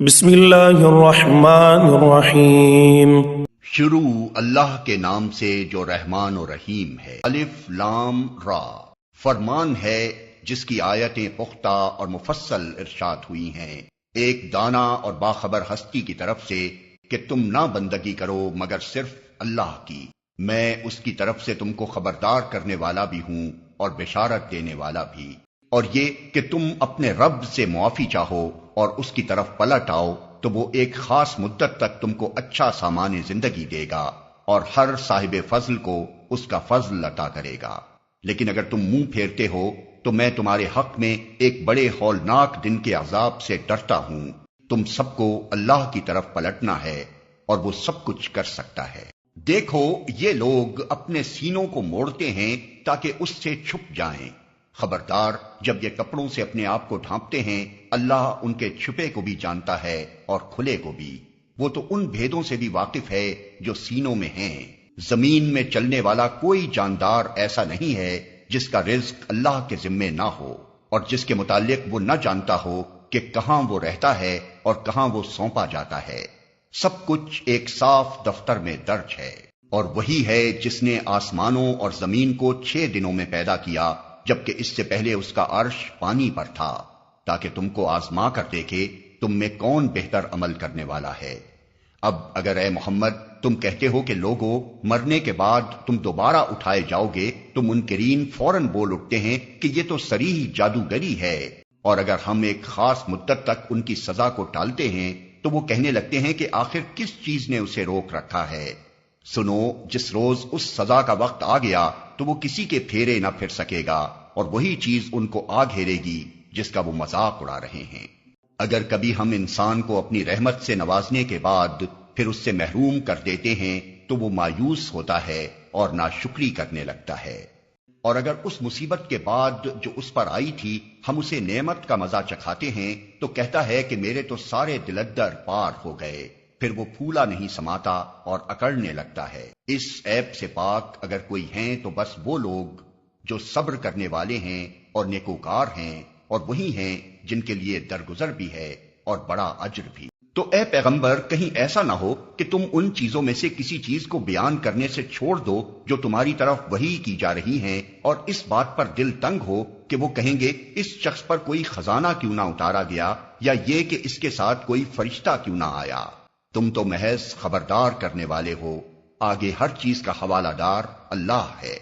بسم اللہ الرحمن الرحیم۔ شروع اللہ کے نام سے جو رحمان و رحیم ہے۔ الف لام را، فرمان ہے جس کی آیتیں پختہ اور مفصل ارشاد ہوئی ہیں، ایک دانا اور باخبر ہستی کی طرف سے کہ تم نہ بندگی کرو مگر صرف اللہ کی، میں اس کی طرف سے تم کو خبردار کرنے والا بھی ہوں اور بشارت دینے والا بھی، اور یہ کہ تم اپنے رب سے معافی چاہو اور اس کی طرف پلٹ آؤ تو وہ ایک خاص مدت تک تم کو اچھا سامان زندگی دے گا اور ہر صاحب فضل کو اس کا فضل عطا کرے گا۔ لیکن اگر تم منہ پھیرتے ہو تو میں تمہارے حق میں ایک بڑے ہولناک دن کے عذاب سے ڈرتا ہوں۔ تم سب کو اللہ کی طرف پلٹنا ہے اور وہ سب کچھ کر سکتا ہے۔ دیکھو یہ لوگ اپنے سینوں کو موڑتے ہیں تاکہ اس سے چھپ جائیں، خبردار جب یہ کپڑوں سے اپنے آپ کو ڈھانپتے ہیں، اللہ ان کے چھپے کو بھی جانتا ہے اور کھلے کو بھی، وہ تو ان بھیدوں سے بھی واقف ہے جو سینوں میں ہیں۔ زمین میں چلنے والا کوئی جاندار ایسا نہیں ہے جس کا رزق اللہ کے ذمے نہ ہو اور جس کے متعلق وہ نہ جانتا ہو کہ کہاں وہ رہتا ہے اور کہاں وہ سونپا جاتا ہے۔ سب کچھ ایک صاف دفتر میں درج ہے، اور وہی ہے جس نے آسمانوں اور زمین کو 6 دنوں میں پیدا کیا، جبکہ اس سے پہلے اس کا عرش پانی پر تھا، تاکہ تم کو آزما کر دیکھے تم میں کون بہتر عمل کرنے والا ہے۔ اب اگر اے محمد تم کہتے ہو کہ لوگو مرنے کے بعد تم دوبارہ اٹھائے جاؤ گے تو منکرین فوراً بول اٹھتے ہیں کہ یہ تو صریح جادوگری ہے، اور اگر ہم ایک خاص مدت تک ان کی سزا کو ٹالتے ہیں تو وہ کہنے لگتے ہیں کہ آخر کس چیز نے اسے روک رکھا ہے۔ سنو، جس روز اس سزا کا وقت آ گیا تو وہ کسی کے پھیرے نہ پھر سکے گا، اور وہی چیز ان کو آ گھیرے گی جس کا وہ مذاق اڑا رہے ہیں۔ اگر کبھی ہم انسان کو اپنی رحمت سے نوازنے کے بعد پھر اس سے محروم کر دیتے ہیں تو وہ مایوس ہوتا ہے اور ناشکری کرنے لگتا ہے، اور اگر اس مصیبت کے بعد جو اس پر آئی تھی ہم اسے نعمت کا مزہ چکھاتے ہیں تو کہتا ہے کہ میرے تو سارے دلدر پار ہو گئے، پھر وہ پھولا نہیں سماتا اور اکڑنے لگتا ہے۔ اس عیب سے پاک اگر کوئی ہیں تو بس وہ لوگ جو صبر کرنے والے ہیں اور نیکوکار ہیں، اور وہی ہیں جن کے لیے درگزر بھی ہے اور بڑا اجر بھی۔ تو اے پیغمبر کہیں ایسا نہ ہو کہ تم ان چیزوں میں سے کسی چیز کو بیان کرنے سے چھوڑ دو جو تمہاری طرف وحی کی جا رہی ہیں، اور اس بات پر دل تنگ ہو کہ وہ کہیں گے اس شخص پر کوئی خزانہ کیوں نہ اتارا گیا، یا یہ کہ اس کے ساتھ کوئی فرشتہ کیوں نہ آیا۔ تم تو محض خبردار کرنے والے ہو، آگے ہر چیز کا حوالہ دار اللہ ہے۔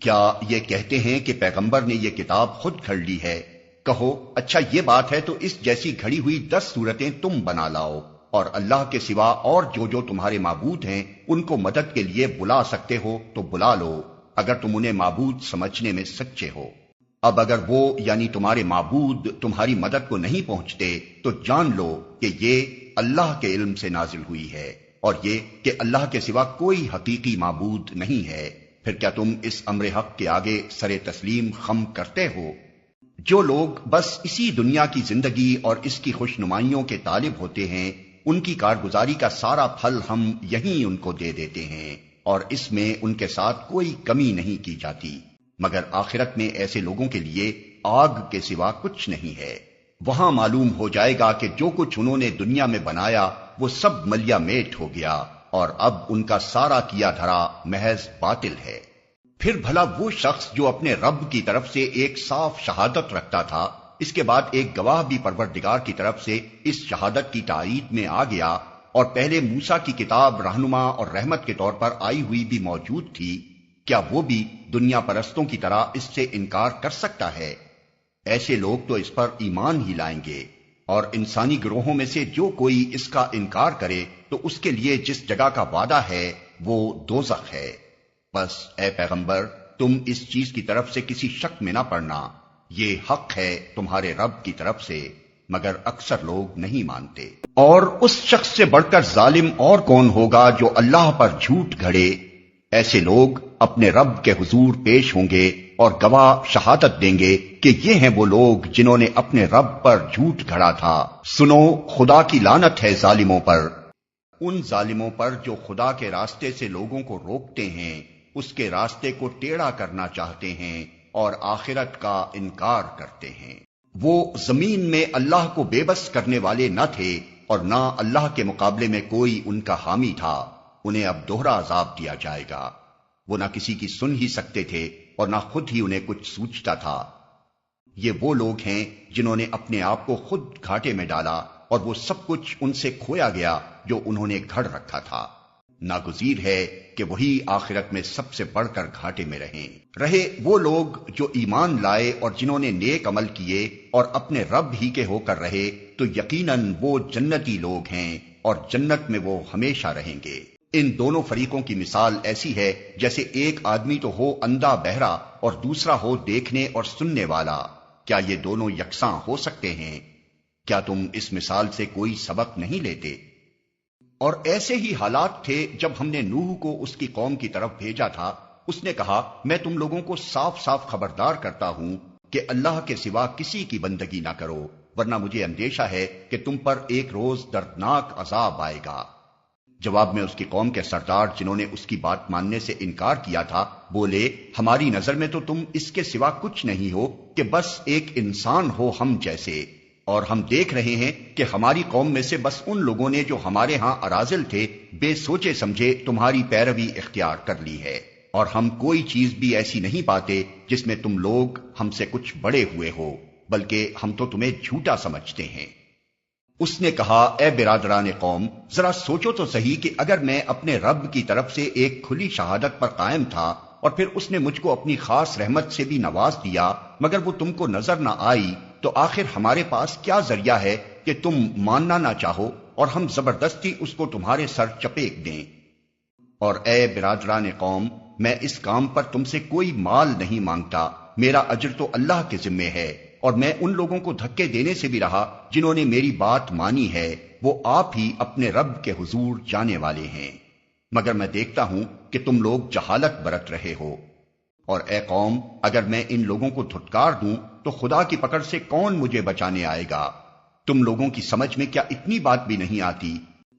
کیا یہ کہتے ہیں کہ پیغمبر نے یہ کتاب خود گھڑ لی ہے؟ کہو اچھا یہ بات ہے تو اس جیسی گھڑی ہوئی 10 صورتیں تم بنا لاؤ، اور اللہ کے سوا اور جو تمہارے معبود ہیں ان کو مدد کے لیے بلا سکتے ہو تو بلا لو، اگر تم انہیں معبود سمجھنے میں سچے ہو۔ اب اگر وہ یعنی تمہارے معبود تمہاری مدد کو نہیں پہنچتے تو جان لو کہ یہ اللہ کے علم سے نازل ہوئی ہے، اور یہ کہ اللہ کے سوا کوئی حقیقی معبود نہیں ہے۔ پھر کیا تم اس امر حق کے آگے سر تسلیم خم کرتے ہو؟ جو لوگ بس اسی دنیا کی زندگی اور اس کی خوش نمائیوں کے طالب ہوتے ہیں، ان کی کارگزاری کا سارا پھل ہم یہیں ان کو دے دیتے ہیں، اور اس میں ان کے ساتھ کوئی کمی نہیں کی جاتی، مگر آخرت میں ایسے لوگوں کے لیے آگ کے سوا کچھ نہیں ہے۔ وہاں معلوم ہو جائے گا کہ جو کچھ انہوں نے دنیا میں بنایا وہ سب ملیا میٹ ہو گیا، اور اب ان کا سارا کیا دھرا محض باطل ہے۔ پھر بھلا وہ شخص جو اپنے رب کی طرف سے ایک صاف شہادت رکھتا تھا، اس کے بعد ایک گواہ بھی پروردگار کی طرف سے اس شہادت کی تائید میں آ گیا، اور پہلے موسیٰ کی کتاب رہنما اور رحمت کے طور پر آئی ہوئی بھی موجود تھی، کیا وہ بھی دنیا پرستوں کی طرح اس سے انکار کر سکتا ہے؟ ایسے لوگ تو اس پر ایمان ہی لائیں گے، اور انسانی گروہوں میں سے جو کوئی اس کا انکار کرے تو اس کے لیے جس جگہ کا وعدہ ہے وہ دوزخ ہے۔ بس اے پیغمبر تم اس چیز کی طرف سے کسی شک میں نہ پڑنا، یہ حق ہے تمہارے رب کی طرف سے، مگر اکثر لوگ نہیں مانتے۔ اور اس شخص سے بڑھ کر ظالم اور کون ہوگا جو اللہ پر جھوٹ گھڑے؟ ایسے لوگ اپنے رب کے حضور پیش ہوں گے اور گواہ شہادت دیں گے کہ یہ ہیں وہ لوگ جنہوں نے اپنے رب پر جھوٹ گھڑا تھا۔ سنو، خدا کی لعنت ہے ظالموں پر، ان ظالموں پر جو خدا کے راستے سے لوگوں کو روکتے ہیں، اس کے راستے کو ٹیڑھا کرنا چاہتے ہیں اور آخرت کا انکار کرتے ہیں۔ وہ زمین میں اللہ کو بے بس کرنے والے نہ تھے، اور نہ اللہ کے مقابلے میں کوئی ان کا حامی تھا، انہیں اب دوہرا عذاب دیا جائے گا۔ وہ نہ کسی کی سن ہی سکتے تھے اور نہ خود ہی انہیں کچھ سوچتا تھا۔ یہ وہ لوگ ہیں جنہوں نے اپنے آپ کو خود گھاٹے میں ڈالا اور وہ سب کچھ ان سے کھویا گیا جو انہوں نے گھڑ رکھا تھا۔ ناگزیر ہے کہ وہی آخرت میں سب سے بڑھ کر گھاٹے میں رہے وہ لوگ جو ایمان لائے اور جنہوں نے نیک عمل کیے اور اپنے رب ہی کے ہو کر رہے، تو یقیناً وہ جنتی لوگ ہیں اور جنت میں وہ ہمیشہ رہیں گے۔ ان دونوں فریقوں کی مثال ایسی ہے جیسے ایک آدمی تو ہو اندھا بہرا اور دوسرا ہو دیکھنے اور سننے والا، کیا یہ دونوں یکساں ہو سکتے ہیں؟ کیا تم اس مثال سے کوئی سبق نہیں لیتے؟ اور ایسے ہی حالات تھے جب ہم نے نوح کو اس کی قوم کی طرف بھیجا تھا۔ اس نے کہا، میں تم لوگوں کو صاف صاف خبردار کرتا ہوں کہ اللہ کے سوا کسی کی بندگی نہ کرو، ورنہ مجھے اندیشہ ہے کہ تم پر ایک روز دردناک عذاب آئے گا۔ جواب میں اس کی قوم کے سردار جنہوں نے اس کی بات ماننے سے انکار کیا تھا بولے، ہماری نظر میں تو تم اس کے سوا کچھ نہیں ہو کہ بس ایک انسان ہو ہم جیسے، اور ہم دیکھ رہے ہیں کہ ہماری قوم میں سے بس ان لوگوں نے جو ہمارے ہاں اراذل تھے بے سوچے سمجھے تمہاری پیروی اختیار کر لی ہے، اور ہم کوئی چیز بھی ایسی نہیں پاتے جس میں تم لوگ ہم سے کچھ بڑے ہوئے ہو، بلکہ ہم تو تمہیں جھوٹا سمجھتے ہیں۔ اس نے کہا، اے برادران قوم، ذرا سوچو تو صحیح کہ اگر میں اپنے رب کی طرف سے ایک کھلی شہادت پر قائم تھا اور پھر اس نے مجھ کو اپنی خاص رحمت سے بھی نواز دیا مگر وہ تم کو نظر نہ آئی، تو آخر ہمارے پاس کیا ذریعہ ہے کہ تم ماننا نہ چاہو اور ہم زبردستی اس کو تمہارے سر چپیٹ دیں؟ اور اے برادران قوم، میں اس کام پر تم سے کوئی مال نہیں مانگتا، میرا اجر تو اللہ کے ذمے ہے، اور میں ان لوگوں کو دھکے دینے سے بھی رہا جنہوں نے میری بات مانی ہے، وہ آپ ہی اپنے رب کے حضور جانے والے ہیں، مگر میں دیکھتا ہوں کہ تم لوگ جہالت برت رہے ہو۔ اور اے قوم، اگر میں ان لوگوں کو دھتکار دوں تو خدا کی پکڑ سے کون مجھے بچانے آئے گا؟ تم لوگوں کی سمجھ میں کیا اتنی بات بھی نہیں آتی؟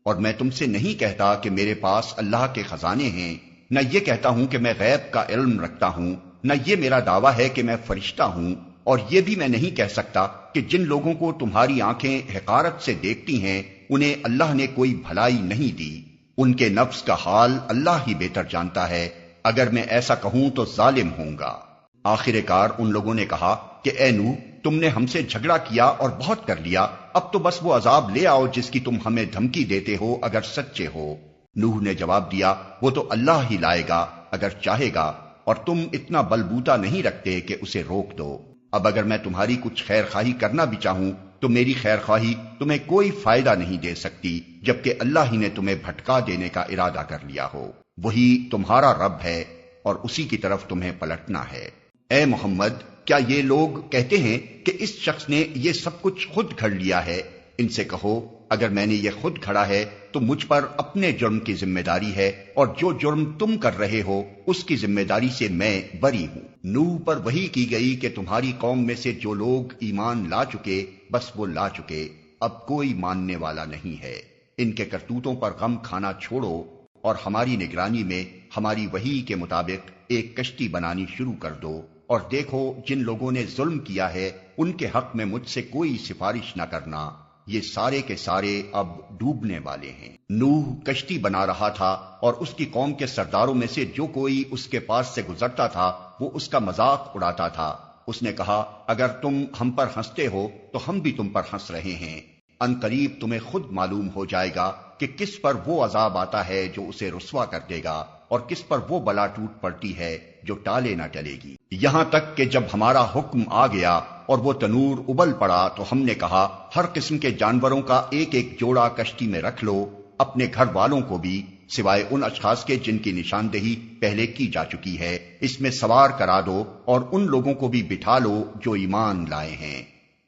اور میں تم سے نہیں کہتا کہ میرے پاس اللہ کے خزانے ہیں، نہ یہ کہتا ہوں کہ میں غیب کا علم رکھتا ہوں، نہ یہ میرا دعویٰ ہے کہ میں فرشتہ ہوں، اور یہ بھی میں نہیں کہہ سکتا کہ جن لوگوں کو تمہاری آنکھیں حقارت سے دیکھتی ہیں انہیں اللہ نے کوئی بھلائی نہیں دی، ان کے نفس کا حال اللہ ہی بہتر جانتا ہے، اگر میں ایسا کہوں تو ظالم ہوں گا۔ آخر کار ان لوگوں نے کہا کہ اے نوح، تم نے ہم سے جھگڑا کیا اور بہت کر لیا، اب تو بس وہ عذاب لے آؤ جس کی تم ہمیں دھمکی دیتے ہو اگر سچے ہو۔ نوح نے جواب دیا، وہ تو اللہ ہی لائے گا اگر چاہے گا، اور تم اتنا بلبوتا نہیں رکھتے کہ اسے روک دو۔ اب اگر میں تمہاری کچھ خیر خواہی کرنا بھی چاہوں تو میری خیر خواہی تمہیں کوئی فائدہ نہیں دے سکتی، جبکہ اللہ ہی نے تمہیں بھٹکا دینے کا ارادہ کر لیا ہو۔ وہی تمہارا رب ہے اور اسی کی طرف تمہیں پلٹنا ہے۔ اے محمد، کیا یہ لوگ کہتے ہیں کہ اس شخص نے یہ سب کچھ خود گھڑ لیا ہے؟ ان سے کہو، اگر میں نے یہ خود گھڑا ہے تو مجھ پر اپنے جرم کی ذمہ داری ہے، اور جو جرم تم کر رہے ہو اس کی ذمہ داری سے میں بری ہوں۔ نوح پر وحی کی گئی کہ تمہاری قوم میں سے جو لوگ ایمان لا چکے بس وہ لا چکے، اب کوئی ماننے والا نہیں ہے۔ ان کے کرتوتوں پر غم کھانا چھوڑو اور ہماری نگرانی میں ہماری وحی کے مطابق ایک کشتی بنانی شروع کر دو، اور دیکھو جن لوگوں نے ظلم کیا ہے ان کے حق میں مجھ سے کوئی سفارش نہ کرنا، یہ سارے کے سارے اب ڈوبنے والے ہیں۔ نوح کشتی بنا رہا تھا اور اس کی قوم کے سرداروں میں سے جو کوئی اس کے پاس سے گزرتا تھا وہ اس کا مذاق اڑاتا تھا۔ اس نے کہا، اگر تم ہم پر ہنستے ہو تو ہم بھی تم پر ہنس رہے ہیں، ان قریب تمہیں خود معلوم ہو جائے گا کہ کس پر وہ عذاب آتا ہے جو اسے رسوا کر دے گا، اور کس پر وہ بلا ٹوٹ پڑتی ہے جو ٹالے نہ ٹلے گی۔ یہاں تک کہ جب ہمارا حکم آ گیا اور وہ تنور ابل پڑا تو ہم نے کہا، ہر قسم کے جانوروں کا ایک ایک جوڑا کشتی میں رکھ لو، اپنے گھر والوں کو بھی سوائے ان اشخاص کے جن کی نشاندہی پہلے کی جا چکی ہے اس میں سوار کرا دو، اور ان لوگوں کو بھی بٹھا لو جو ایمان لائے ہیں۔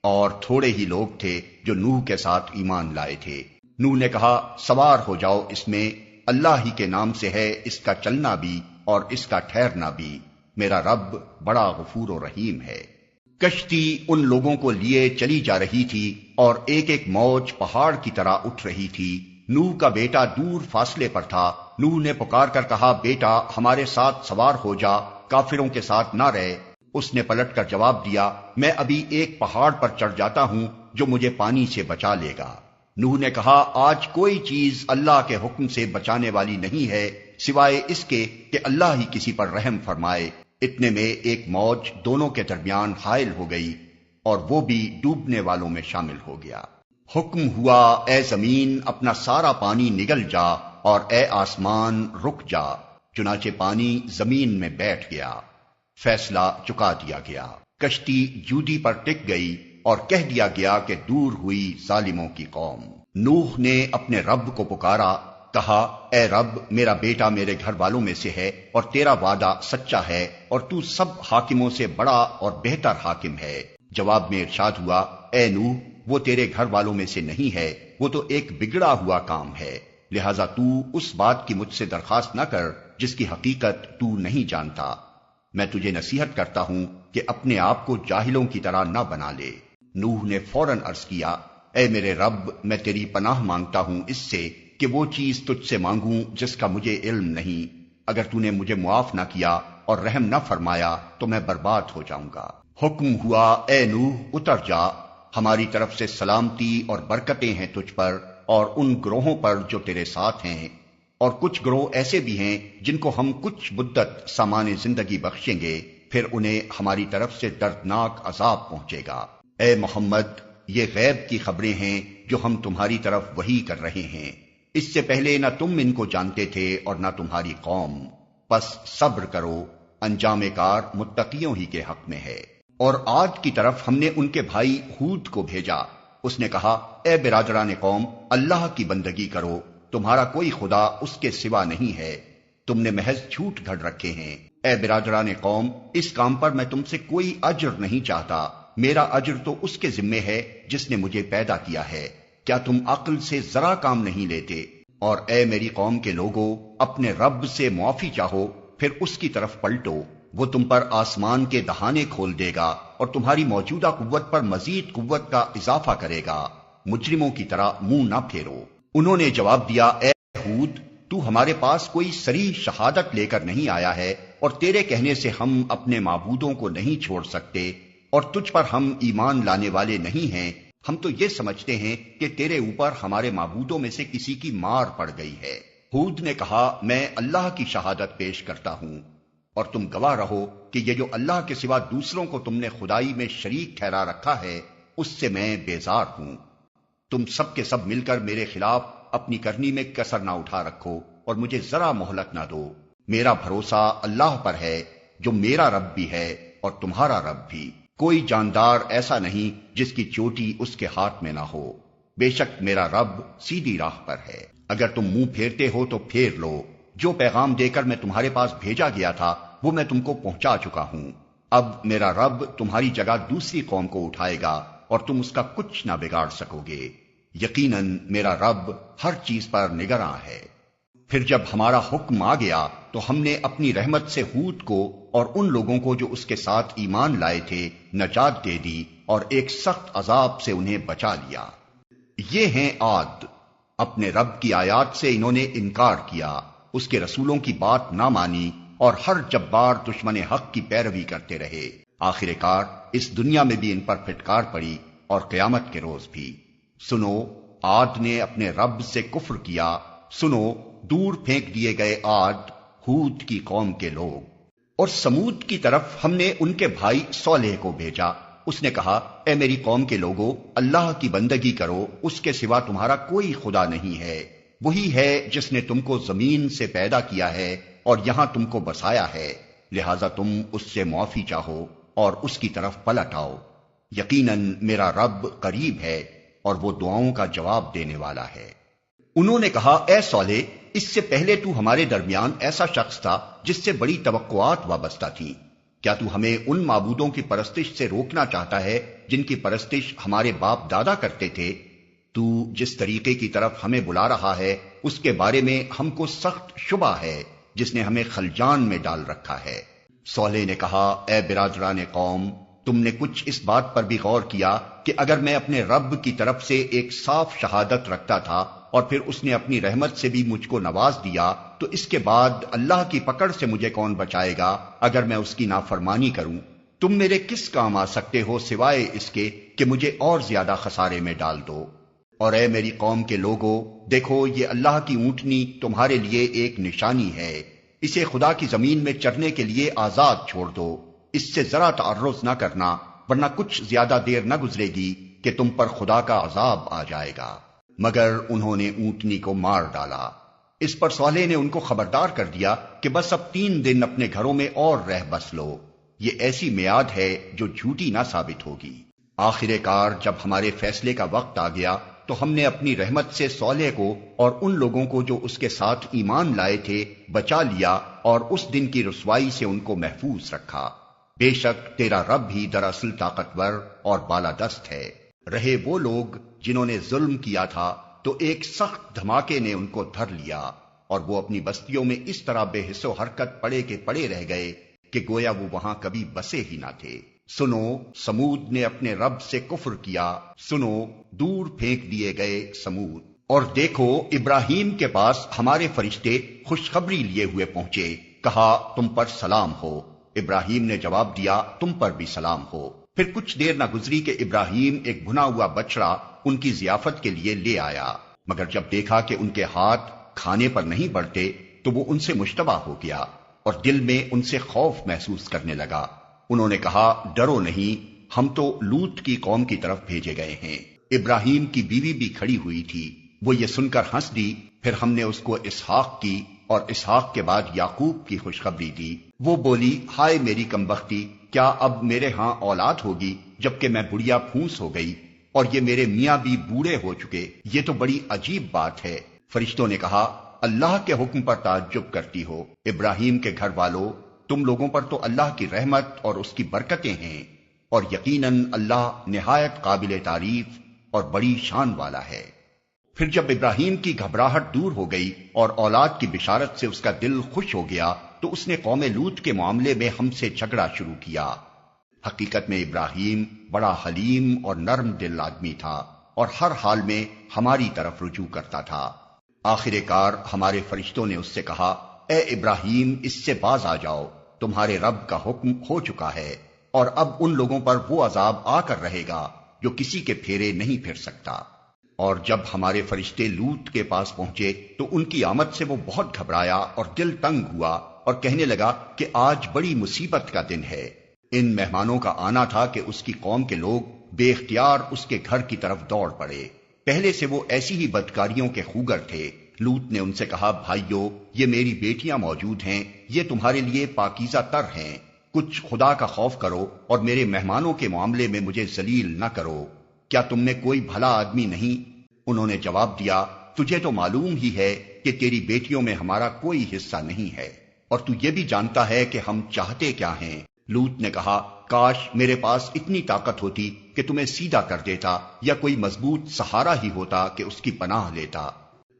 اور تھوڑے ہی لوگ تھے جو نوح کے ساتھ ایمان لائے تھے۔ نوح نے کہا، سوار ہو جاؤ اس میں، اللہ ہی کے نام سے ہے اس کا چلنا بھی اور اس کا ٹھہرنا بھی، میرا رب بڑا غفور و رحیم ہے۔ کشتی ان لوگوں کو لیے چلی جا رہی تھی اور ایک ایک موج پہاڑ کی طرح اٹھ رہی تھی۔ نوح کا بیٹا دور فاصلے پر تھا۔ نوح نے پکار کر کہا، بیٹا ہمارے ساتھ سوار ہو جا، کافروں کے ساتھ نہ رہ۔ اس نے پلٹ کر جواب دیا، میں ابھی ایک پہاڑ پر چڑھ جاتا ہوں جو مجھے پانی سے بچا لے گا۔ نوح نے کہا آج کوئی چیز اللہ کے حکم سے بچانے والی نہیں ہے سوائے اس کے کہ اللہ ہی کسی پر رحم فرمائے۔ اتنے میں ایک موج دونوں کے درمیان حائل ہو گئی اور وہ بھی ڈوبنے والوں میں شامل ہو گیا۔ حکم ہوا اے زمین اپنا سارا پانی نگل جا اور اے آسمان رک جا، چنانچہ پانی زمین میں بیٹھ گیا، فیصلہ چکا دیا گیا، کشتی جودی پر ٹک گئی اور کہہ دیا گیا کہ دور ہوئی ظالموں کی قوم۔ نوح نے اپنے رب کو پکارا، کہا اے رب میرا بیٹا میرے گھر والوں میں سے ہے اور تیرا وعدہ سچا ہے اور تو سب حاکموں سے بڑا اور بہتر حاکم ہے۔ جواب میں ارشاد ہوا اے نوح وہ تیرے گھر والوں میں سے نہیں ہے، وہ تو ایک بگڑا ہوا کام ہے، لہذا تو اس بات کی مجھ سے درخواست نہ کر جس کی حقیقت تو نہیں جانتا۔ میں تجھے نصیحت کرتا ہوں کہ اپنے آپ کو جاہلوں کی طرح نہ بنا لے۔ نوح نے فوراً عرض کیا اے میرے رب میں تیری پناہ مانگتا ہوں اس سے کہ وہ چیز تجھ سے مانگوں جس کا مجھے علم نہیں، اگر تو نے مجھے معاف نہ کیا اور رحم نہ فرمایا تو میں برباد ہو جاؤں گا۔ حکم ہوا اے نوح اتر جا، ہماری طرف سے سلامتی اور برکتیں ہیں تجھ پر اور ان گروہوں پر جو تیرے ساتھ ہیں، اور کچھ گروہ ایسے بھی ہیں جن کو ہم کچھ مدت سامان زندگی بخشیں گے، پھر انہیں ہماری طرف سے دردناک عذاب پہنچے گا۔ اے محمد یہ غیب کی خبریں ہیں جو ہم تمہاری طرف وحی کر رہے ہیں، اس سے پہلے نہ تم ان کو جانتے تھے اور نہ تمہاری قوم، پس صبر کرو، انجام کار متقیوں ہی کے حق میں ہے۔ اور عاد کی طرف ہم نے ان کے بھائی ہود کو بھیجا، اس نے کہا اے برادران قوم اللہ کی بندگی کرو، تمہارا کوئی خدا اس کے سوا نہیں ہے، تم نے محض جھوٹ گھڑ رکھے ہیں۔ اے برادران قوم اس کام پر میں تم سے کوئی اجر نہیں چاہتا، میرا اجر تو اس کے ذمے ہے جس نے مجھے پیدا کیا ہے، کیا تم عقل سے ذرا کام نہیں لیتے؟ اور اے میری قوم کے لوگوں اپنے رب سے معافی چاہو پھر اس کی طرف پلٹو، وہ تم پر آسمان کے دہانے کھول دے گا اور تمہاری موجودہ قوت پر مزید قوت کا اضافہ کرے گا، مجرموں کی طرح منہ نہ پھیرو۔ انہوں نے جواب دیا اے ہود تو ہمارے پاس کوئی صریح شہادت لے کر نہیں آیا ہے اور تیرے کہنے سے ہم اپنے معبودوں کو نہیں چھوڑ سکتے اور تجھ پر ہم ایمان لانے والے نہیں ہیں، ہم تو یہ سمجھتے ہیں کہ تیرے اوپر ہمارے معبودوں میں سے کسی کی مار پڑ گئی ہے۔ ہود نے کہا میں اللہ کی شہادت پیش کرتا ہوں اور تم گواہ رہو کہ یہ جو اللہ کے سوا دوسروں کو تم نے خدائی میں شریک ٹھہرا رکھا ہے اس سے میں بیزار ہوں۔ تم سب کے سب مل کر میرے خلاف اپنی کرنی میں کسر نہ اٹھا رکھو اور مجھے ذرا مہلت نہ دو، میرا بھروسہ اللہ پر ہے جو میرا رب بھی ہے اور تمہارا رب بھی، کوئی جاندار ایسا نہیں جس کی چوٹی اس کے ہاتھ میں نہ ہو، بے شک میرا رب سیدھی راہ پر ہے، اگر تم منہ پھیرتے ہو تو پھیر لو، جو پیغام دے کر میں تمہارے پاس بھیجا گیا تھا وہ میں تم کو پہنچا چکا ہوں، اب میرا رب تمہاری جگہ دوسری قوم کو اٹھائے گا اور تم اس کا کچھ نہ بگاڑ سکو گے، یقیناً میرا رب ہر چیز پر نگراں ہے۔ پھر جب ہمارا حکم آ گیا تو ہم نے اپنی رحمت سے ہود کو اور ان لوگوں کو جو اس کے ساتھ ایمان لائے تھے نجات دے دی اور ایک سخت عذاب سے انہیں بچا لیا۔ یہ ہیں عاد، اپنے رب کی آیات سے انہوں نے انکار کیا، اس کے رسولوں کی بات نہ مانی اور ہر جبار دشمن حق کی پیروی کرتے رہے، آخر کار اس دنیا میں بھی ان پر پھٹکار پڑی اور قیامت کے روز بھی۔ سنو عاد نے اپنے رب سے کفر کیا، سنو دور پھینک دیے گئے عاد ہود کی قوم کے لوگ۔ اور سمود کی طرف ہم نے ان کے بھائی صالح کو بھیجا، اس نے کہا اے میری قوم کے لوگوں اللہ کی بندگی کرو، اس کے سوا تمہارا کوئی خدا نہیں ہے، وہی ہے جس نے تم کو زمین سے پیدا کیا ہے اور یہاں تم کو بسایا ہے، لہذا تم اس سے معافی چاہو اور اس کی طرف پلٹ آؤ، یقیناً میرا رب قریب ہے اور وہ دعاؤں کا جواب دینے والا ہے۔ انہوں نے کہا اے صالح اس سے پہلے تو ہمارے درمیان ایسا شخص تھا جس سے بڑی توقعات وابستہ تھیں، کیا تو ہمیں ان معبودوں کی پرستش سے روکنا چاہتا ہے جن کی پرستش ہمارے باپ دادا کرتے تھے؟ تو جس طریقے کی طرف ہمیں بلا رہا ہے اس کے بارے میں ہم کو سخت شبہ ہے جس نے ہمیں خلجان میں ڈال رکھا ہے۔ صالح نے کہا اے برادران قوم تم نے کچھ اس بات پر بھی غور کیا کہ اگر میں اپنے رب کی طرف سے ایک صاف شہادت رکھتا تھا اور پھر اس نے اپنی رحمت سے بھی مجھ کو نواز دیا تو اس کے بعد اللہ کی پکڑ سے مجھے کون بچائے گا اگر میں اس کی نافرمانی کروں؟ تم میرے کس کام آ سکتے ہو سوائے اس کے کہ مجھے اور زیادہ خسارے میں ڈال دو؟ اور اے میری قوم کے لوگو، دیکھو یہ اللہ کی اونٹنی تمہارے لیے ایک نشانی ہے، اسے خدا کی زمین میں چرنے کے لیے آزاد چھوڑ دو، اس سے ذرا تعرض نہ کرنا، ورنہ کچھ زیادہ دیر نہ گزرے گی کہ تم پر خدا کا عذاب آ جائے گا۔ مگر انہوں نے اونٹنی کو مار ڈالا۔ اس پر صالح نے ان کو خبردار کر دیا کہ بس اب 3 دن اپنے گھروں میں اور رہ بس لو، یہ ایسی میعاد ہے جو جھوٹی نہ ثابت ہوگی۔ آخر کار جب ہمارے فیصلے کا وقت آ گیا تو ہم نے اپنی رحمت سے صالح کو اور ان لوگوں کو جو اس کے ساتھ ایمان لائے تھے بچا لیا، اور اس دن کی رسوائی سے ان کو محفوظ رکھا۔ بے شک تیرا رب ہی دراصل طاقتور اور بالادست ہے۔ رہے وہ لوگ جنہوں نے ظلم کیا تھا تو ایک سخت دھماکے نے ان کو دھر لیا، اور وہ اپنی بستیوں میں اس طرح بے حس و حرکت پڑے کے پڑے رہ گئے کہ گویا وہ وہاں کبھی بسے ہی نہ تھے۔ سنو، سمود نے اپنے رب سے کفر کیا، سنو، دور پھینک دیے گئے سمود۔ اور دیکھو، ابراہیم کے پاس ہمارے فرشتے خوشخبری لیے ہوئے پہنچے، کہا تم پر سلام ہو۔ ابراہیم نے جواب دیا تم پر بھی سلام ہو۔ پھر کچھ دیر نہ گزری کہ ابراہیم ایک بھنا ہوا بچڑا ان کی ضیافت کے لیے لے آیا، مگر جب دیکھا کہ ان کے ہاتھ کھانے پر نہیں بڑھتے تو وہ ان سے مشتبہ ہو گیا اور دل میں ان سے خوف محسوس کرنے لگا۔ انہوں نے کہا ڈرو نہیں، ہم تو لوط کی قوم کی طرف بھیجے گئے ہیں۔ ابراہیم کی بیوی بھی کھڑی ہوئی تھی، وہ یہ سن کر ہنس دی۔ پھر ہم نے اس کو اسحاق کی اور اسحاق کے بعد یعقوب کی خوشخبری دی۔ وہ بولی ہائے میری کمبختی، کیا اب میرے ہاں اولاد ہوگی جبکہ میں بڑھیا پھونس ہو گئی اور یہ میرے میاں بھی بوڑھے ہو چکے؟ یہ تو بڑی عجیب بات ہے۔ فرشتوں نے کہا اللہ کے حکم پر تعجب کرتی ہو، ابراہیم کے گھر والوں، تم لوگوں پر تو اللہ کی رحمت اور اس کی برکتیں ہیں، اور یقیناً اللہ نہایت قابل تعریف اور بڑی شان والا ہے۔ پھر جب ابراہیم کی گھبراہٹ دور ہو گئی اور اولاد کی بشارت سے اس کا دل خوش ہو گیا تو اس نے قوم لوط کے معاملے میں ہم سے جھگڑا شروع کیا۔ حقیقت میں ابراہیم بڑا حلیم اور نرم دل آدمی تھا اور ہر حال میں ہماری طرف رجوع کرتا تھا۔ آخر کار ہمارے فرشتوں نے اس سے کہا اے ابراہیم، اس سے باز آ جاؤ، تمہارے رب کا حکم ہو چکا ہے، اور اب ان لوگوں پر وہ عذاب آ کر رہے گا جو کسی کے پھیرے نہیں پھر سکتا۔ اور جب ہمارے فرشتے لوط کے پاس پہنچے تو ان کی آمد سے وہ بہت گھبرایا اور دل تنگ ہوا اور کہنے لگا کہ آج بڑی مصیبت کا دن ہے۔ ان مہمانوں کا آنا تھا کہ اس کی قوم کے لوگ بے اختیار اس کے گھر کی طرف دوڑ پڑے۔ پہلے سے وہ ایسی ہی بدکاریوں کے خوگر تھے۔ لوط نے ان سے کہا بھائیو، یہ میری بیٹیاں موجود ہیں، یہ تمہارے لیے پاکیزہ تر ہیں، کچھ خدا کا خوف کرو اور میرے مہمانوں کے معاملے میں مجھے ذلیل نہ کرو۔ کیا تم میں کوئی بھلا آدمی نہیں؟ انہوں نے جواب دیا تجھے تو معلوم ہی ہے کہ تیری بیٹیوں میں ہمارا کوئی حصہ نہیں ہے، اور تو یہ بھی جانتا ہے کہ ہم چاہتے کیا ہیں۔ لوط نے کہا کاش میرے پاس اتنی طاقت ہوتی کہ تمہیں سیدھا کر دیتا، یا کوئی مضبوط سہارا ہی ہوتا کہ اس کی پناہ لیتا۔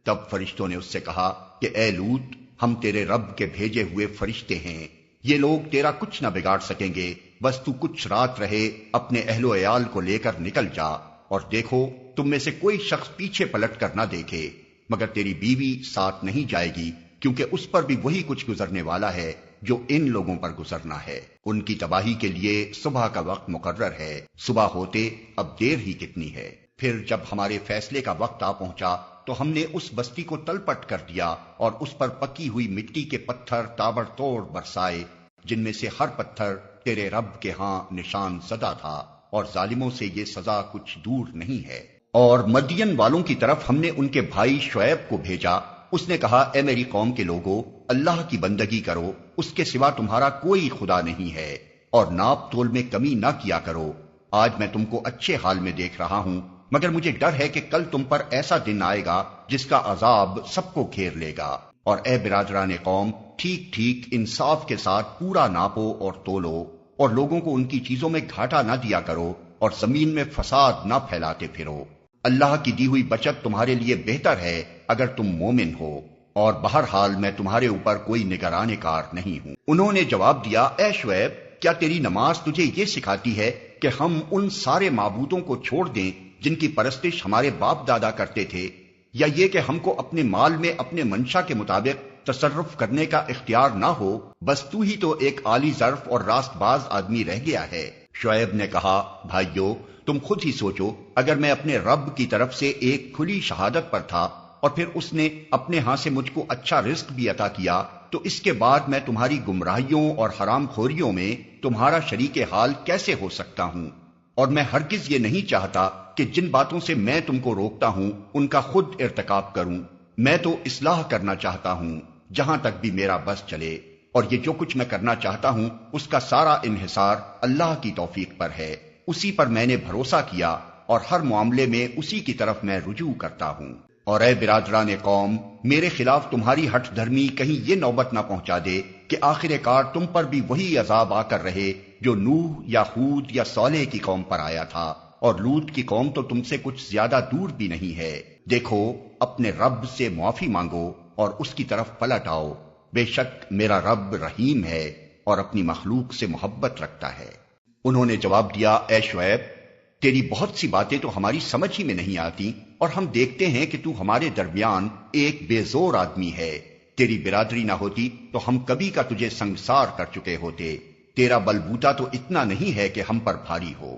تب فرشتوں نے اس سے کہا کہ اے لوط، ہم تیرے رب کے بھیجے ہوئے فرشتے ہیں، یہ لوگ تیرا کچھ نہ بگاڑ سکیں گے، بس تو کچھ رات رہے، اپنے اہل و عیال کو لے کر نکل جا، اور دیکھو تم میں سے کوئی شخص پیچھے پلٹ کر نہ دیکھے، مگر تیری بیوی ساتھ نہیں جائے گی، کیونکہ اس پر بھی وہی کچھ گزرنے والا ہے جو ان لوگوں پر گزرنا ہے۔ ان کی تباہی کے لیے صبح کا وقت مقرر ہے، صبح ہوتے اب دیر ہی کتنی ہے۔ پھر جب ہمارے فیصلے کا وقت آ پہنچا تو ہم نے اس بستی کو تلپٹ کر دیا اور اس پر پکی ہوئی مٹی کے پتھر تابڑ توڑ برسائے، جن میں سے ہر پتھر تیرے رب کے ہاں نشان زدہ تھا، اور ظالموں سے یہ سزا کچھ دور نہیں ہے۔ اور مدین والوں کی طرف ہم نے ان کے بھائی شعیب کو بھیجا۔ اس نے کہا اے میری قوم کے لوگو، اللہ کی بندگی کرو، اس کے سوا تمہارا کوئی خدا نہیں ہے، اور ناپ تول میں کمی نہ کیا کرو۔ آج میں تم کو اچھے حال میں دیکھ رہا ہوں، مگر مجھے ڈر ہے کہ کل تم پر ایسا دن آئے گا جس کا عذاب سب کو گھیر لے گا۔ اور اے برادران قوم، ٹھیک ٹھیک انصاف کے ساتھ پورا ناپو اور تولو، اور لوگوں کو ان کی چیزوں میں گھاٹا نہ دیا کرو، اور زمین میں فساد نہ پھیلاتے پھرو۔ اللہ کی دی ہوئی بچت تمہارے لیے بہتر ہے اگر تم مومن ہو، اور بہرحال میں تمہارے اوپر کوئی نگران کار نہیں ہوں۔ انہوں نے جواب دیا اے شعیب، کیا تیری نماز تجھے یہ سکھاتی ہے کہ ہم ان سارے معبودوں کو چھوڑ دیں جن کی پرستش ہمارے باپ دادا کرتے تھے، یا یہ کہ ہم کو اپنے مال میں اپنے منشا کے مطابق تصرف کرنے کا اختیار نہ ہو؟ بس تو ہی تو ایک عالی ظرف اور راست باز آدمی رہ گیا ہے۔ شعیب نے کہا بھائیو، تم خود ہی سوچو، اگر میں اپنے رب کی طرف سے ایک کھلی شہادت پر تھا اور پھر اس نے اپنے ہاں سے مجھ کو اچھا رزق بھی عطا کیا، تو اس کے بعد میں تمہاری گمراہیوں اور حرام خوریوں میں تمہارا شریک حال کیسے ہو سکتا ہوں؟ اور میں ہرگز یہ نہیں چاہتا کہ جن باتوں سے میں تم کو روکتا ہوں ان کا خود ارتکاب کروں۔ میں تو اصلاح کرنا چاہتا ہوں جہاں تک بھی میرا بس چلے، اور یہ جو کچھ میں کرنا چاہتا ہوں اس کا سارا انحصار اللہ کی توفیق پر ہے۔ اسی پر میں نے بھروسہ کیا اور ہر معاملے میں اسی کی طرف میں رجوع کرتا ہوں۔ اور اے برادران قوم، میرے خلاف تمہاری ہٹ دھرمی کہیں یہ نوبت نہ پہنچا دے کہ آخر کار تم پر بھی وہی عذاب آ کر رہے جو نوح یا ہود یا صالح کی قوم پر آیا تھا، اور لوط کی قوم تو تم سے کچھ زیادہ دور بھی نہیں ہے۔ دیکھو، اپنے رب سے معافی مانگو اور اس کی طرف پلٹ آؤ، بے شک میرا رب رحیم ہے اور اپنی مخلوق سے محبت رکھتا ہے۔ انہوں نے جواب دیا، اے شعیب، تیری بہت سی باتیں تو ہماری سمجھ ہی میں نہیں آتی، اور ہم دیکھتے ہیں کہ تو ہمارے درمیان ایک بے زور آدمی ہے۔ تیری برادری نہ ہوتی تو ہم کبھی کا تجھے سنگسار کر چکے ہوتے۔ تیرا بلبوتا تو اتنا نہیں ہے کہ ہم پر بھاری ہو۔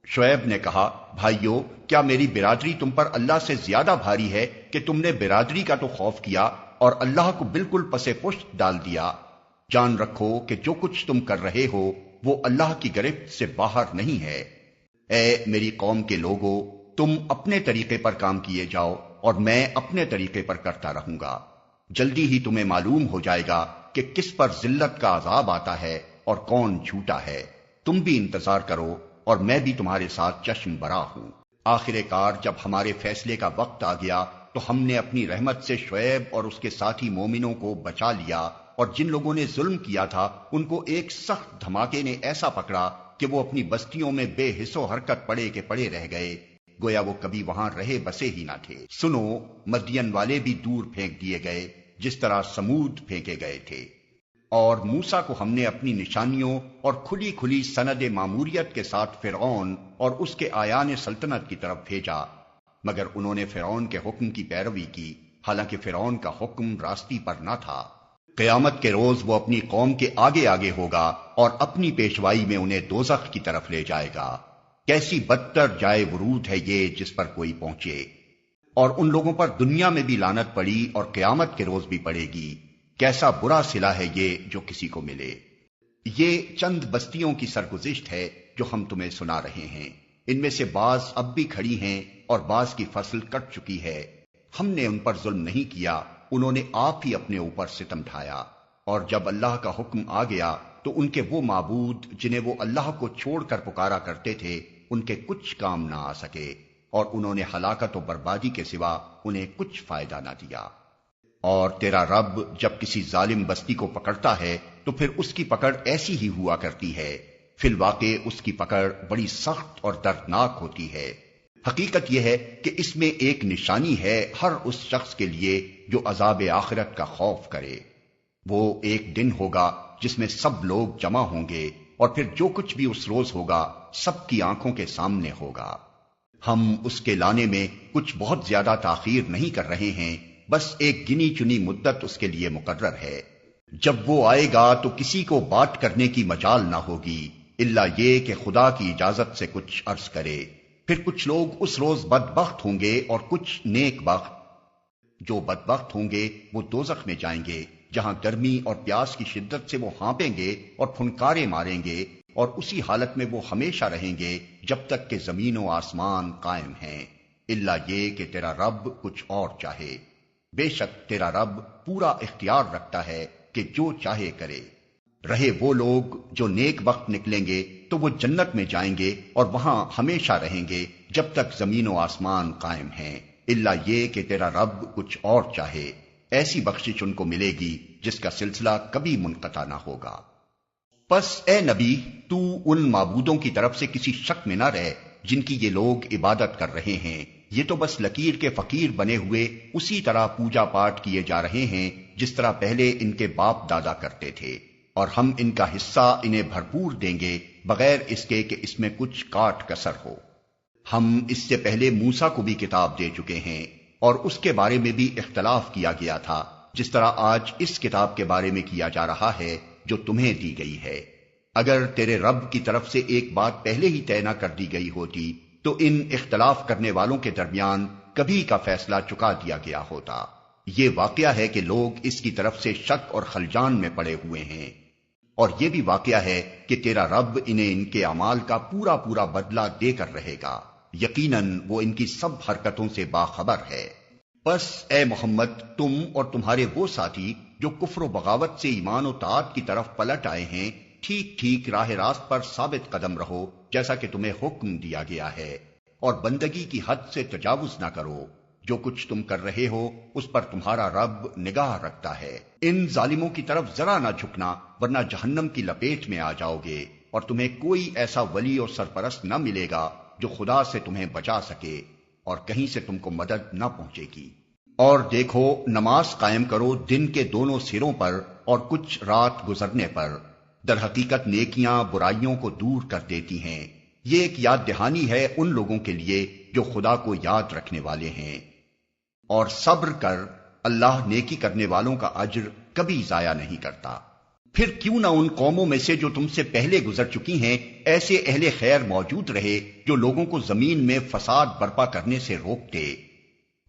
شعیب نے کہا، بھائیو، کیا میری برادری تم پر اللہ سے زیادہ بھاری ہے کہ تم نے برادری کا تو خوف کیا اور اللہ کو بالکل پس پشت ڈال دیا؟ جان رکھو کہ جو کچھ تم کر رہے ہو وہ اللہ کی گرفت سے باہر نہیں ہے۔ اے میری قوم کے لوگو، تم اپنے طریقے پر کام کیے جاؤ اور میں اپنے طریقے پر کرتا رہوں گا۔ جلدی ہی تمہیں معلوم ہو جائے گا کہ کس پر ذلت کا عذاب آتا ہے اور کون جھوٹا ہے۔ تم بھی انتظار کرو اور میں بھی تمہارے ساتھ چشم برا ہوں۔ آخر کار جب ہمارے فیصلے کا وقت آ گیا تو ہم نے اپنی رحمت سے شعیب اور اس کے ساتھی مومنوں کو بچا لیا، اور جن لوگوں نے ظلم کیا تھا ان کو ایک سخت دھماکے نے ایسا پکڑا کہ وہ اپنی بستیوں میں بے حس و حرکت پڑے کے پڑے رہ گئے، گویا وہ کبھی وہاں رہے بسے ہی نہ تھے۔ سنو، مدین والے بھی دور پھینک دیے گئے جس طرح سمود پھینکے گئے تھے۔ اور موسیٰ کو ہم نے اپنی نشانیوں اور کھلی کھلی سند ماموریت کے ساتھ فرعون اور اس کے آیان سلطنت کی طرف بھیجا، مگر انہوں نے فرعون کے حکم کی پیروی کی، حالانکہ فرعون کا حکم راستی پر نہ تھا۔ قیامت کے روز وہ اپنی قوم کے آگے آگے ہوگا اور اپنی پیشوائی میں انہیں دوزخ کی طرف لے جائے گا۔ کیسی بدتر جائے ورود ہے یہ جس پر کوئی پہنچے۔ اور ان لوگوں پر دنیا میں بھی لعنت پڑی اور قیامت کے روز بھی پڑے گی۔ کیسا برا صلہ ہے یہ جو کسی کو ملے۔ یہ چند بستیوں کی سرگزشت ہے جو ہم تمہیں سنا رہے ہیں، ان میں سے بعض اب بھی کھڑی ہیں اور بعض کی فصل کٹ چکی ہے۔ ہم نے ان پر ظلم نہیں کیا، انہوں نے آپ ہی اپنے اوپر ستم ڈھایا۔ اور جب اللہ کا حکم آ گیا تو ان کے وہ معبود جنہیں وہ اللہ کو چھوڑ کر پکارا کرتے تھے ان کے کچھ کام نہ آ سکے، اور انہوں نے ہلاکت و بربادی کے سوا انہیں کچھ فائدہ نہ دیا۔ اور تیرا رب جب کسی ظالم بستی کو پکڑتا ہے تو پھر اس کی پکڑ ایسی ہی ہوا کرتی ہے، فی الواقع اس کی پکڑ بڑی سخت اور دردناک ہوتی ہے۔ حقیقت یہ ہے کہ اس میں ایک نشانی ہے ہر اس شخص کے لیے جو عذاب آخرت کا خوف کرے۔ وہ ایک دن ہوگا جس میں سب لوگ جمع ہوں گے، اور پھر جو کچھ بھی اس روز ہوگا سب کی آنکھوں کے سامنے ہوگا۔ ہم اس کے لانے میں کچھ بہت زیادہ تاخیر نہیں کر رہے ہیں، بس ایک گنی چنی مدت اس کے لیے مقرر ہے۔ جب وہ آئے گا تو کسی کو بات کرنے کی مجال نہ ہوگی الا یہ کہ خدا کی اجازت سے کچھ عرض کرے۔ پھر کچھ لوگ اس روز بدبخت ہوں گے اور کچھ نیک بخت۔ جو بدبخت ہوں گے وہ دوزخ میں جائیں گے، جہاں گرمی اور پیاس کی شدت سے وہ ہانپیں گے اور پھنکارے ماریں گے، اور اسی حالت میں وہ ہمیشہ رہیں گے جب تک کہ زمین و آسمان قائم ہیں، الا یہ کہ تیرا رب کچھ اور چاہے۔ بے شک تیرا رب پورا اختیار رکھتا ہے کہ جو چاہے کرے۔ رہے وہ لوگ جو نیک وقت نکلیں گے تو وہ جنت میں جائیں گے اور وہاں ہمیشہ رہیں گے جب تک زمین و آسمان قائم ہیں، الا یہ کہ تیرا رب کچھ اور چاہے۔ ایسی بخشش ان کو ملے گی جس کا سلسلہ کبھی منقطع نہ ہوگا۔ پس اے نبی، تو ان معبودوں کی طرف سے کسی شک میں نہ رہ جن کی یہ لوگ عبادت کر رہے ہیں، یہ تو بس لکیر کے فقیر بنے ہوئے اسی طرح پوجا پاٹ کیے جا رہے ہیں جس طرح پہلے ان کے باپ دادا کرتے تھے، اور ہم ان کا حصہ انہیں بھرپور دیں گے بغیر اس کے کہ اس میں کچھ کاٹ کسر ہو۔ ہم اس سے پہلے موسیٰ کو بھی کتاب دے چکے ہیں اور اس کے بارے میں بھی اختلاف کیا گیا تھا، جس طرح آج اس کتاب کے بارے میں کیا جا رہا ہے جو تمہیں دی گئی ہے۔ اگر تیرے رب کی طرف سے ایک بات پہلے ہی طے نہ کر دی گئی ہوتی تو ان اختلاف کرنے والوں کے درمیان کبھی کا فیصلہ چکا دیا گیا ہوتا۔ یہ واقعہ ہے کہ لوگ اس کی طرف سے شک اور خلجان میں پڑے ہوئے ہیں، اور یہ بھی واقعہ ہے کہ تیرا رب انہیں ان کے اعمال کا پورا پورا بدلہ دے کر رہے گا، یقیناً وہ ان کی سب حرکتوں سے باخبر ہے۔ بس اے محمد، تم اور تمہارے وہ ساتھی جو کفر و بغاوت سے ایمان و طاعت کی طرف پلٹ آئے ہیں، ٹھیک ٹھیک راہ راست پر ثابت قدم رہو جیسا کہ تمہیں حکم دیا گیا ہے، اور بندگی کی حد سے تجاوز نہ کرو۔ جو کچھ تم کر رہے ہو اس پر تمہارا رب نگاہ رکھتا ہے۔ ان ظالموں کی طرف ذرا نہ جھکنا، ورنہ جہنم کی لپیٹ میں آ جاؤ گے، اور تمہیں کوئی ایسا ولی اور سرپرست نہ ملے گا جو خدا سے تمہیں بچا سکے، اور کہیں سے تم کو مدد نہ پہنچے گی۔ اور دیکھو، نماز قائم کرو دن کے دونوں سروں پر اور کچھ رات گزرنے پر، در حقیقت نیکیاں برائیوں کو دور کر دیتی ہیں۔ یہ ایک یاد دہانی ہے ان لوگوں کے لیے جو خدا کو یاد رکھنے والے ہیں۔ اور صبر کر، اللہ نیکی کرنے والوں کا اجر کبھی ضائع نہیں کرتا۔ پھر کیوں نہ ان قوموں میں سے جو تم سے پہلے گزر چکی ہیں ایسے اہل خیر موجود رہے جو لوگوں کو زمین میں فساد برپا کرنے سے روکتے۔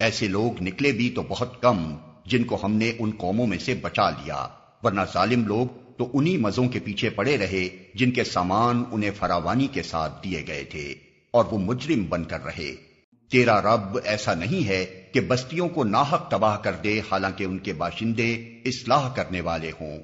ایسے لوگ نکلے بھی تو بہت کم، جن کو ہم نے ان قوموں میں سے بچا لیا، ورنہ ظالم لوگ تو انہی مزوں کے پیچھے پڑے رہے جن کے سامان انہیں فراوانی کے ساتھ دیے گئے تھے، اور وہ مجرم بن کر رہے۔ تیرا رب ایسا نہیں ہے کہ بستیوں کو ناحق تباہ کر دے حالانکہ ان کے باشندے اصلاح کرنے والے ہوں۔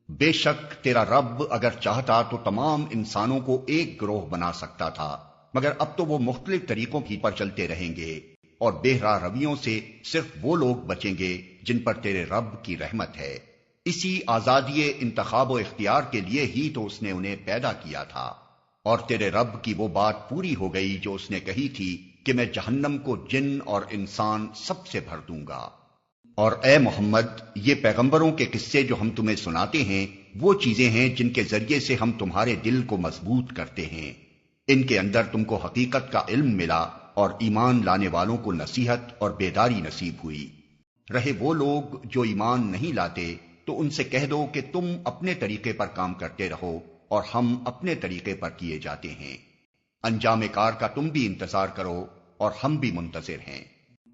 بے شک تیرا رب اگر چاہتا تو تمام انسانوں کو ایک گروہ بنا سکتا تھا، مگر اب تو وہ مختلف طریقوں کی پر چلتے رہیں گے، اور بے راہ رویوں سے صرف وہ لوگ بچیں گے جن پر تیرے رب کی رحمت ہے۔ اسی آزادی انتخاب و اختیار کے لیے ہی تو اس نے انہیں پیدا کیا تھا، اور تیرے رب کی وہ بات پوری ہو گئی جو اس نے کہی تھی کہ میں جہنم کو جن اور انسان سب سے بھر دوں گا۔ اور اے محمد، یہ پیغمبروں کے قصے جو ہم تمہیں سناتے ہیں وہ چیزیں ہیں جن کے ذریعے سے ہم تمہارے دل کو مضبوط کرتے ہیں۔ ان کے اندر تم کو حقیقت کا علم ملا، اور ایمان لانے والوں کو نصیحت اور بیداری نصیب ہوئی۔ رہے وہ لوگ جو ایمان نہیں لاتے تو ان سے کہہ دو کہ تم اپنے طریقے پر کام کرتے رہو اور ہم اپنے طریقے پر کیے جاتے ہیں۔ انجام کار کا تم بھی انتظار کرو اور ہم بھی منتظر ہیں۔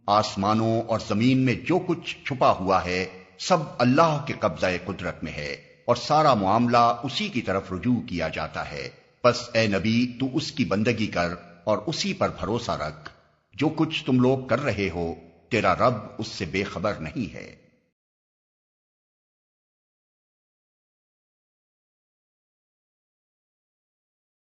آسمانوں اور زمین میں جو کچھ چھپا ہوا ہے سب اللہ کے قبضہ قدرت میں ہے، اور سارا معاملہ اسی کی طرف رجوع کیا جاتا ہے۔ پس اے نبی، تو اس کی بندگی کر اور اسی پر بھروسہ رکھ۔ جو کچھ تم لوگ کر رہے ہو تیرا رب اس سے بے خبر نہیں ہے۔